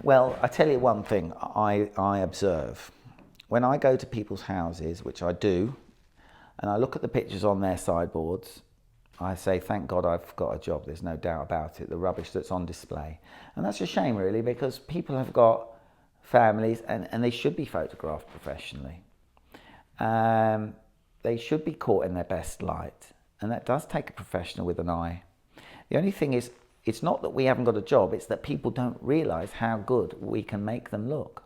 Well, I tell you one thing I observe. When I go to people's houses, which I do, and I look at the pictures on their sideboards, I say, thank God I've got a job, there's no doubt about it, the rubbish that's on display. And that's a shame really, because people have got families and they should be photographed professionally. They should be caught in their best light, and that does take a professional with an eye. The only thing is, it's not that we haven't got a job, it's that people don't realise how good we can make them look.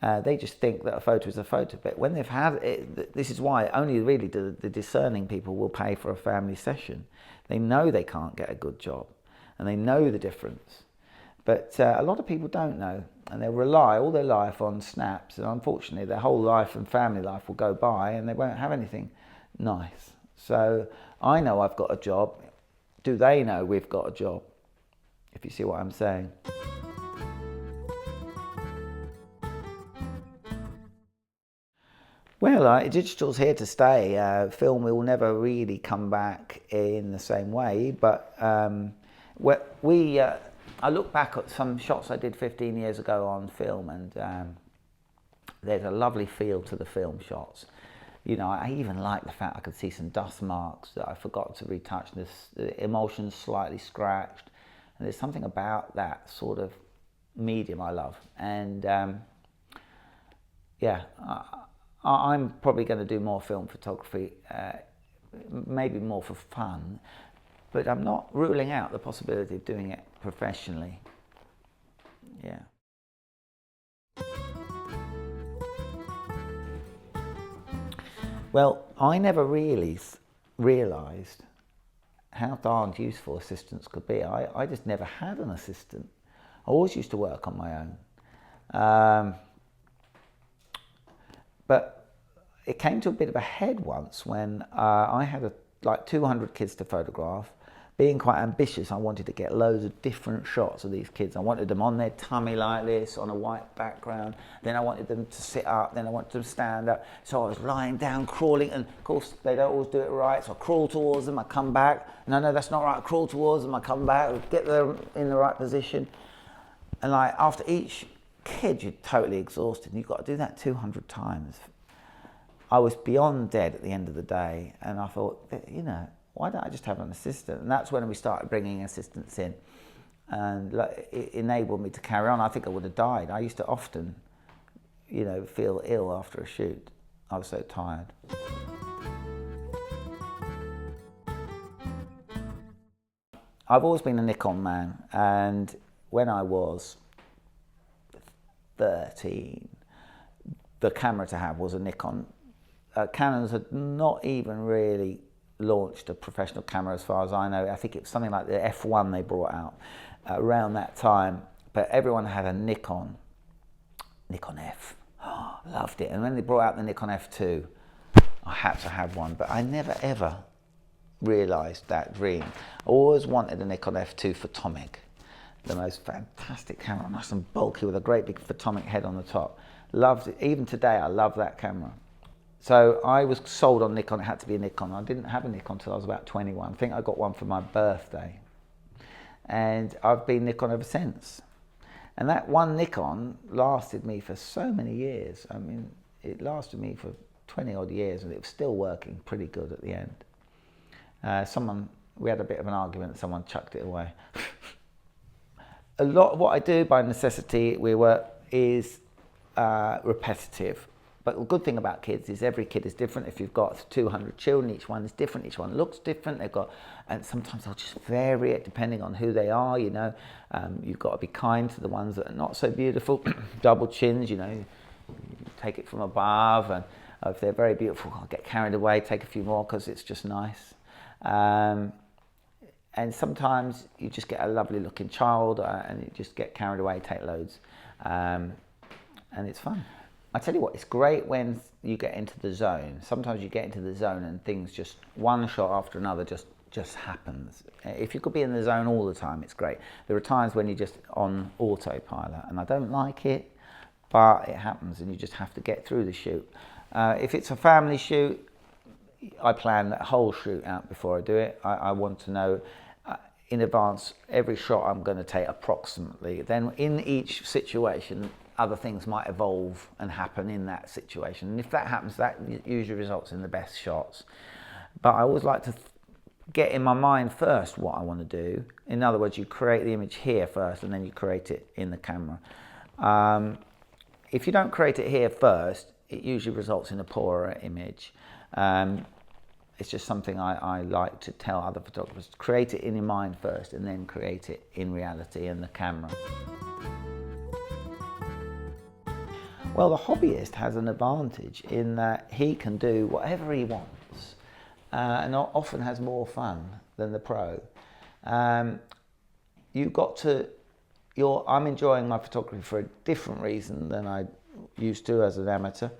They just think that a photo is a photo, but when they've had it, this is why only really the discerning people will pay for a family session. They know they can't get a good job, and they know the difference. But a lot of people don't know, and they'll rely all their life on snaps, and unfortunately their whole life and family life will go by and they won't have anything nice. So I know I've got a job. Do they know we've got a job? If you see what I'm saying. Well, digital's here to stay. Film will never really come back in the same way, but I look back at some shots I did 15 years ago on film, and there's a lovely feel to the film shots. You know, I even like the fact I could see some dust marks that I forgot to retouch. The emulsion's slightly scratched, and there's something about that sort of medium I love. And yeah, I'm probably going to do more film photography, maybe more for fun, but I'm not ruling out the possibility of doing it professionally. Yeah. Well, I never really realised how darned useful assistants could be. I just never had an assistant. I always used to work on my own. But it came to a bit of a head once when I had like 200 kids to photograph. Being quite ambitious, I wanted to get loads of different shots of these kids. I wanted them on their tummy like this, on a white background. Then I wanted them to sit up, then I wanted them to stand up. So I was lying down, crawling, and of course they don't always do it right. So I crawl towards them, I come back. No, that's not right. I crawl towards them, I come back, get them in the right position. And like after each kid, you're totally exhausted. And you've got to do that 200 times. I was beyond dead at the end of the day, and I thought, you know, why don't I just have an assistant? And that's when we started bringing assistants in, and it enabled me to carry on. I think I would have died. I used to often, you know, feel ill after a shoot. I was so tired. I've always been a Nikon man, and when I was 13, the camera to have was a Nikon. Canons had not even really launched a professional camera as far as I know. I think it was something like the F1 they brought out around that time, but everyone had a Nikon F. Oh, loved it. And when they brought out the Nikon F2, I had to have one, but I never ever realised that dream. I always wanted a Nikon F2 Photomic, the most fantastic camera, nice and bulky with a great big Photomic head on the top. Loved it. Even today, I love that camera. So I was sold on Nikon. It had to be a Nikon. I didn't have a Nikon until I was about 21. I think I got one for my birthday. And I've been Nikon ever since. And that one Nikon lasted me for so many years. I mean, it lasted me for 20 odd years, and it was still working pretty good at the end. We had a bit of an argument, someone chucked it away. A lot of what I do by necessity is repetitive. But the good thing about kids is every kid is different. If you've got 200 children, each one is different, each one looks different. And sometimes they'll just vary it depending on who they are, you know. You've got to be kind to the ones that are not so beautiful. Double chins, you know, you take it from above. And if they're very beautiful, I'll get carried away, take a few more because it's just nice. And sometimes you just get a lovely looking child and you just get carried away, take loads. And it's fun. I tell you what, it's great when you get into the zone. Sometimes you get into the zone and things just, one shot after another just happens. If you could be in the zone all the time, it's great. There are times when you're just on autopilot, and I don't like it, but it happens and you just have to get through the shoot. If it's a family shoot, I plan that whole shoot out before I do it. I want to know, in advance every shot I'm going to take approximately. Then in each situation, other things might evolve and happen in that situation. And if that happens, that usually results in the best shots. But I always like to get in my mind first what I want to do. In other words, you create the image here first and then you create it in the camera. If you don't create it here first, it usually results in a poorer image. It's just something I like to tell other photographers. Create it in your mind first and then create it in reality in the camera. Well, the hobbyist has an advantage in that he can do whatever he wants and often has more fun than the pro. I'm enjoying my photography for a different reason than I used to as an amateur.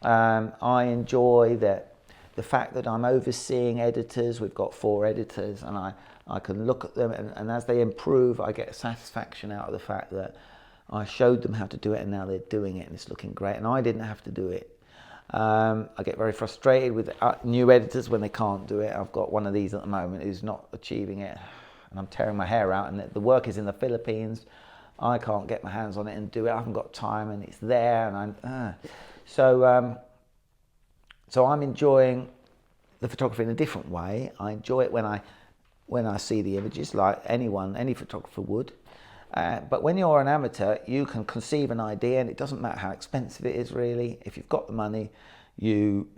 I enjoy the fact that I'm overseeing editors. We've got 4 editors, and I can look at them, and as they improve, I get satisfaction out of the fact that I showed them how to do it, and now they're doing it, and it's looking great, and I didn't have to do it. I get very frustrated with new editors when they can't do it. I've got one of these at the moment who's not achieving it, and I'm tearing my hair out, and the work is in the Philippines. I can't get my hands on it and do it. I haven't got time, and it's there, and So I'm enjoying the photography in a different way. I enjoy it when I see the images, like any photographer would. But when you're an amateur, you can conceive an idea, and it doesn't matter how expensive it is, really. If you've got the money, you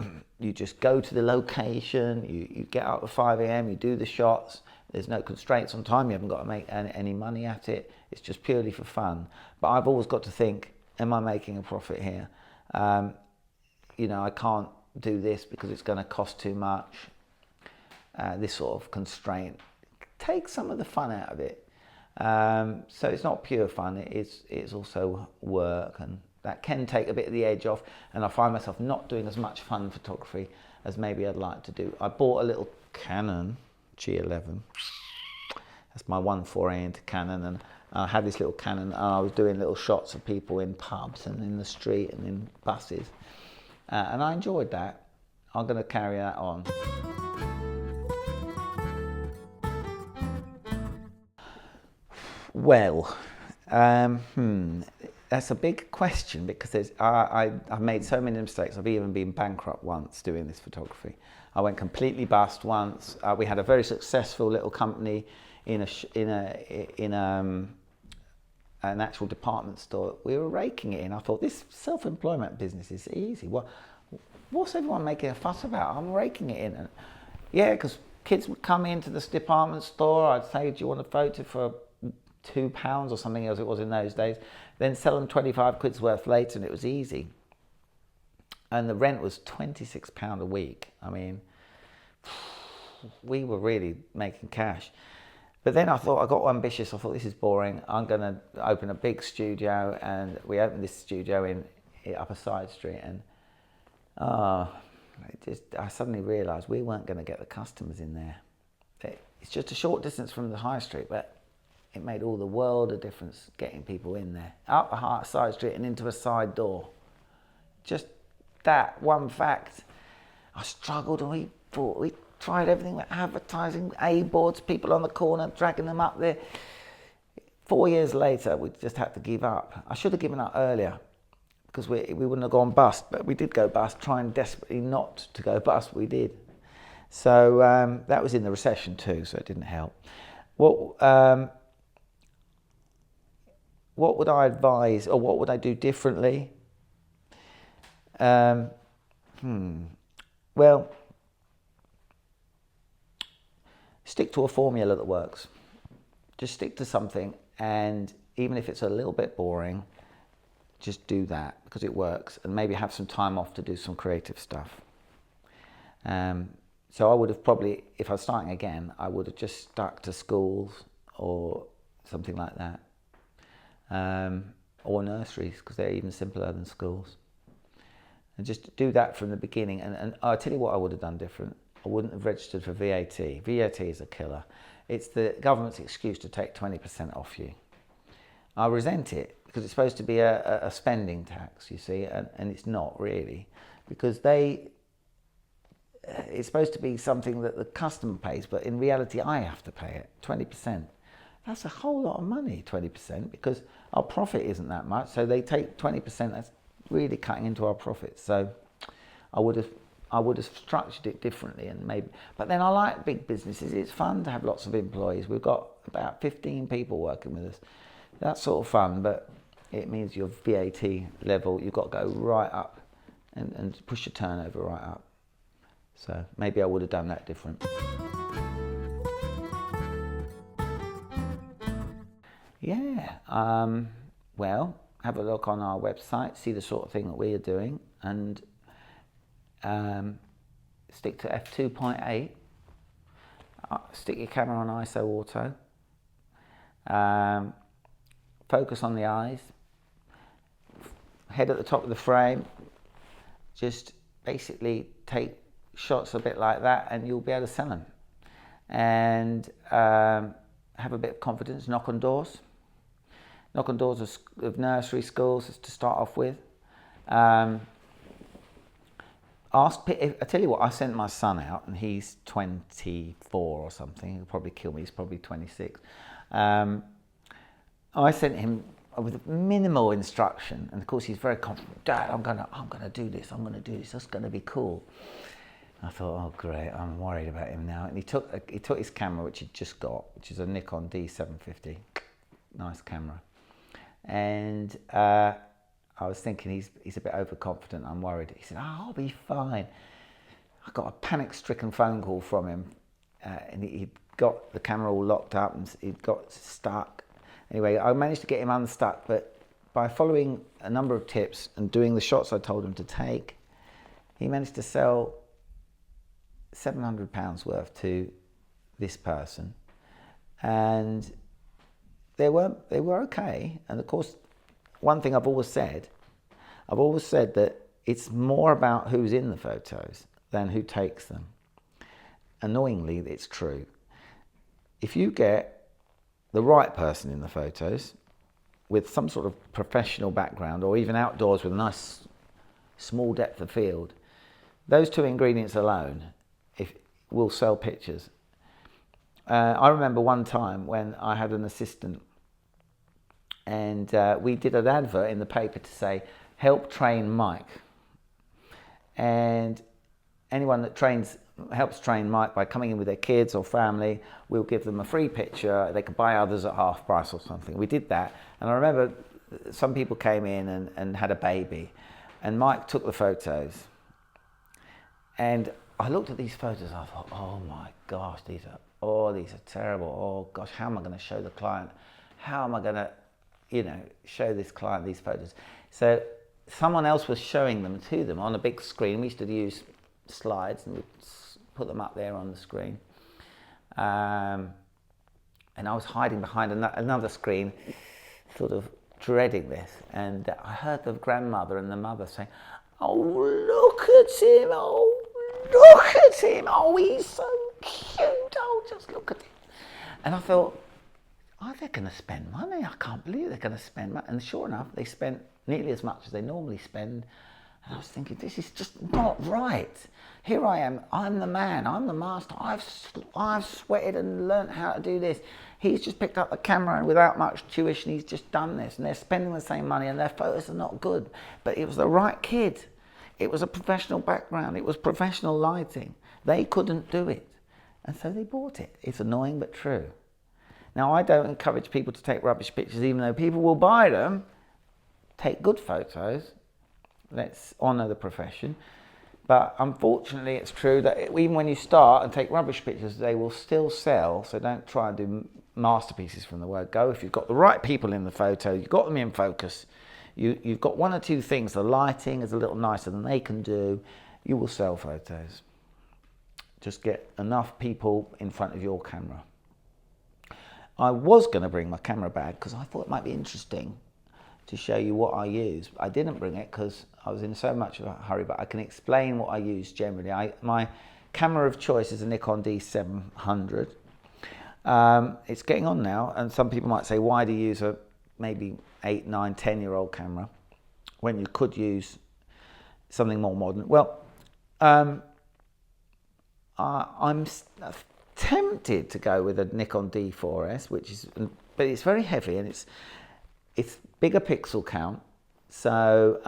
just go to the location, you get up at 5 a.m, you do the shots. There's no constraints on time. You haven't got to make any money at it. It's just purely for fun. But I've always got to think, am I making a profit here? I can't do this because it's going to cost too much. This sort of constraint takes some of the fun out of it. So it's not pure fun, it's also work, and that can take a bit of the edge off, and I find myself not doing as much fun photography as maybe I'd like to do. I bought a little Canon G11. That's my one foray into Canon, and I had this little Canon, and I was doing little shots of people in pubs and in the street and in buses, and I enjoyed that. I'm going to carry that on. Well, that's a big question, because I've made so many mistakes. I've even been bankrupt once doing this photography. I went completely bust once. We had a very successful little company in an actual department store. We were raking it in. I thought, this self-employment business is easy. What's everyone making a fuss about? I'm raking it in. And yeah, because kids would come into this department store. I'd say, do you want a photo for £2 or something else it was in those days, then sell them 25 quid's worth later, and it was easy. And the rent was £26 a week. I mean, we were really making cash. But then I thought, I got ambitious. I thought, this is boring. I'm going to open a big studio, and we opened this studio in up a side street, and I suddenly realised we weren't going to get the customers in there. It's just a short distance from the high street, but it made all the world of difference getting people in there, up a side street and into a side door. Just that one fact. I struggled, and we tried everything with advertising, A-boards, people on the corner, dragging them up there. 4 years later, we just had to give up. I should have given up earlier, because we wouldn't have gone bust, but we did go bust, trying desperately not to go bust, we did. So that was in the recession too, so it didn't help. What would I advise, or what would I do differently? Well, stick to a formula that works. Just stick to something, and even if it's a little bit boring, just do that because it works, and maybe have some time off to do some creative stuff. So I would have probably, if I was starting again, I would have just stuck to schools or something like that. Or nurseries, because they're even simpler than schools. And just do that from the beginning. And I'll tell you what I would have done different. I wouldn't have registered for VAT. VAT is a killer. It's the government's excuse to take 20% off you. I resent it, because it's supposed to be a spending tax, you see, and it's not really, because it's supposed to be something that the customer pays, but in reality I have to pay it, 20%. That's a whole lot of money, 20%, because our profit isn't that much. So they take 20%, that's really cutting into our profits. So I would have structured it differently, and maybe, but then I like big businesses. It's fun to have lots of employees. We've got about 15 people working with us. That's sort of fun, but it means your VAT level, you've got to go right up and push your turnover right up. So maybe I would have done that different. Yeah, well, have a look on our website, see the sort of thing that we are doing, and stick to f2.8. Stick your camera on ISO auto. Focus on the eyes. Head at the top of the frame. Just basically take shots a bit like that, and you'll be able to sell them. And have a bit of confidence. Knock on doors. Knock on doors of nursery schools to start off with. I tell you what, I sent my son out, and he's 24 or something. He'll probably kill me. He's probably 26. I sent him with minimal instruction, and of course he's very confident. Dad, I'm gonna do this. I'm gonna do this. That's gonna be cool. I thought, oh great, I'm worried about him now. And he took his camera, which he'd just got, which is a Nikon D750, nice camera. And I was thinking he's a bit overconfident. I'm worried. He said, oh, I'll be fine. I got a panic-stricken phone call from him, and he'd got the camera all locked up, and he'd got stuck. Anyway, I managed to get him unstuck, but by following a number of tips and doing the shots I told him to take, he managed to sell £700 worth to this person, and they were okay. And of course, one thing I've always said that it's more about who's in the photos than who takes them. Annoyingly, it's true. If you get the right person in the photos with some sort of professional background, or even outdoors with a nice small depth of field, those two ingredients alone will sell pictures. I remember one time when I had an assistant, and we did an advert in the paper to say, help train Mike. And anyone that helps train Mike by coming in with their kids or family, we'll give them a free picture. They could buy others at half price or something. We did that. And I remember some people came in and had a baby, and Mike took the photos. And I looked at these photos, I thought, oh my gosh, these are terrible. Oh gosh, how am I going to show the client? How am I going to, show this client these photos? So someone else was showing them to them on a big screen. We used to use slides, and we'd put them up there on the screen. And I was hiding behind another screen, sort of dreading this. And I heard the grandmother and the mother saying, oh, look at him, oh, look at him, oh, he's so cute, oh, just look at him. And I thought, oh, they're going to spend money. I can't believe they're going to spend money. And sure enough, they spent nearly as much as they normally spend. And I was thinking, this is just not right. Here I am, I'm the man, I'm the master. I've sweated and learnt how to do this. He's just picked up the camera, and without much tuition, he's just done this. And they're spending the same money, and their photos are not good. But it was the right kid. It was a professional background. It was professional lighting. They couldn't do it. And so they bought it. It's annoying, but true. Now, I don't encourage people to take rubbish pictures, even though people will buy them. Take good photos. Let's honour the profession. But unfortunately, it's true that even when you start and take rubbish pictures, they will still sell. So don't try and do masterpieces from the word go. If you've got the right people in the photo, you've got them in focus, you've got one or two things, the lighting is a little nicer than they can do, you will sell photos. Just get enough people in front of your camera. I was going to bring my camera bag because I thought it might be interesting to show you what I use. I didn't bring it because I was in so much of a hurry, but I can explain what I use generally. My camera of choice is a Nikon D700. It's getting on now, and some people might say, why do you use a maybe 8, 9, 10-year-old camera when you could use something more modern? Well, I'm tempted to go with a Nikon D4S, but it's very heavy and it's bigger pixel count. So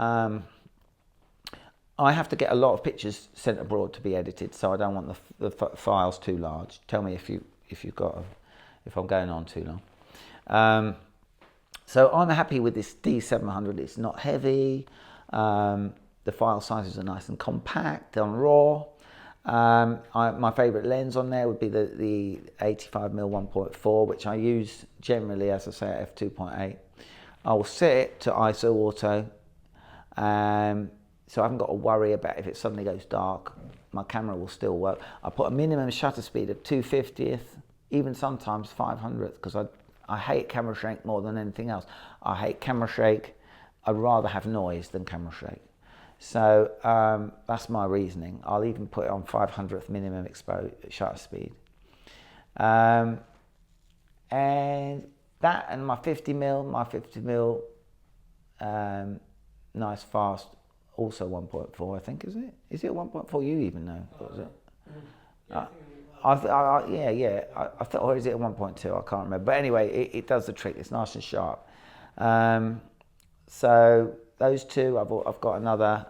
I have to get a lot of pictures sent abroad to be edited, so I don't want the files too large. Tell me if I'm going on too long. So I'm happy with this D700. It's not heavy. The file sizes are nice and compact on RAW. My favourite lens on there would be the 85mm 1.4, which I use generally, as I say, at f2.8. I will set it to ISO auto, so I haven't got to worry about if it suddenly goes dark. My camera will still work. I put a minimum shutter speed of 2/50th, even sometimes 500th, because I hate camera shake more than anything else. I hate camera shake. I'd rather have noise than camera shake. So that's my reasoning. I'll even put it on 500th minimum shutter speed. And that and my 50mm, nice fast, also 1.4, I think, is it? Is it 1.4? You even know. What was it? I thought, or is it a 1.2? I can't remember. But anyway, it does the trick. It's nice and sharp. So those two, I've got another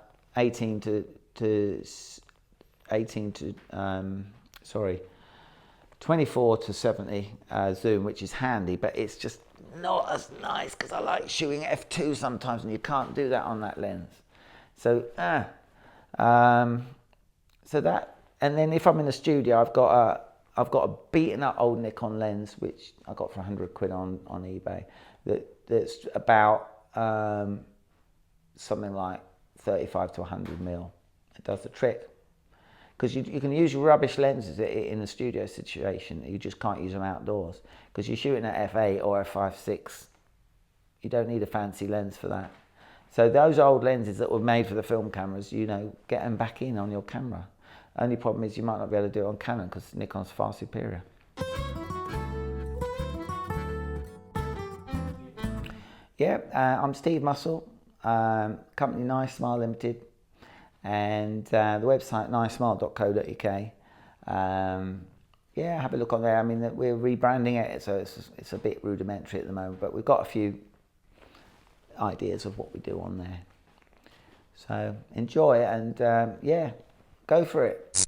24 to 70 zoom, which is handy, but it's just not as nice because I like shooting f2 sometimes, and you can't do that on that lens. So so that, and then if I'm in the studio, I've got a beaten up old Nikon lens which I got for 100 quid on eBay. That's about something like 35 to 100mm. It does the trick. Because you can use rubbish lenses in a studio situation, you just can't use them outdoors. Because you're shooting at f8 or f5.6, you don't need a fancy lens for that. So those old lenses that were made for the film cameras, you know, get them back in on your camera. Only problem is you might not be able to do it on Canon because Nikon's far superior. Yeah, I'm Steve Mussell, company Nice Smile Limited, and the website nicesmile.co.uk. Yeah, have a look on there. I mean, we're rebranding it, so it's a bit rudimentary at the moment, but we've got a few ideas of what we do on there. So enjoy it, and yeah, go for it.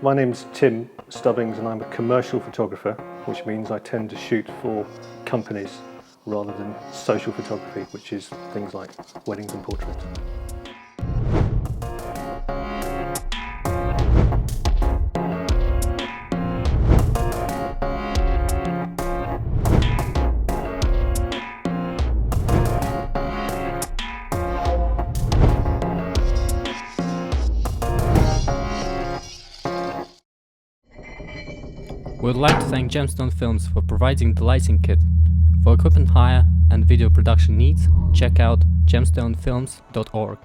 My name's Tim Stubbings and I'm a commercial photographer, which means I tend to shoot for companies rather than social photography, which is things like weddings and portraits. We would like to thank Gemstone Films for providing the lighting kit. For equipment hire and video production needs, check out gemstonefilms.org.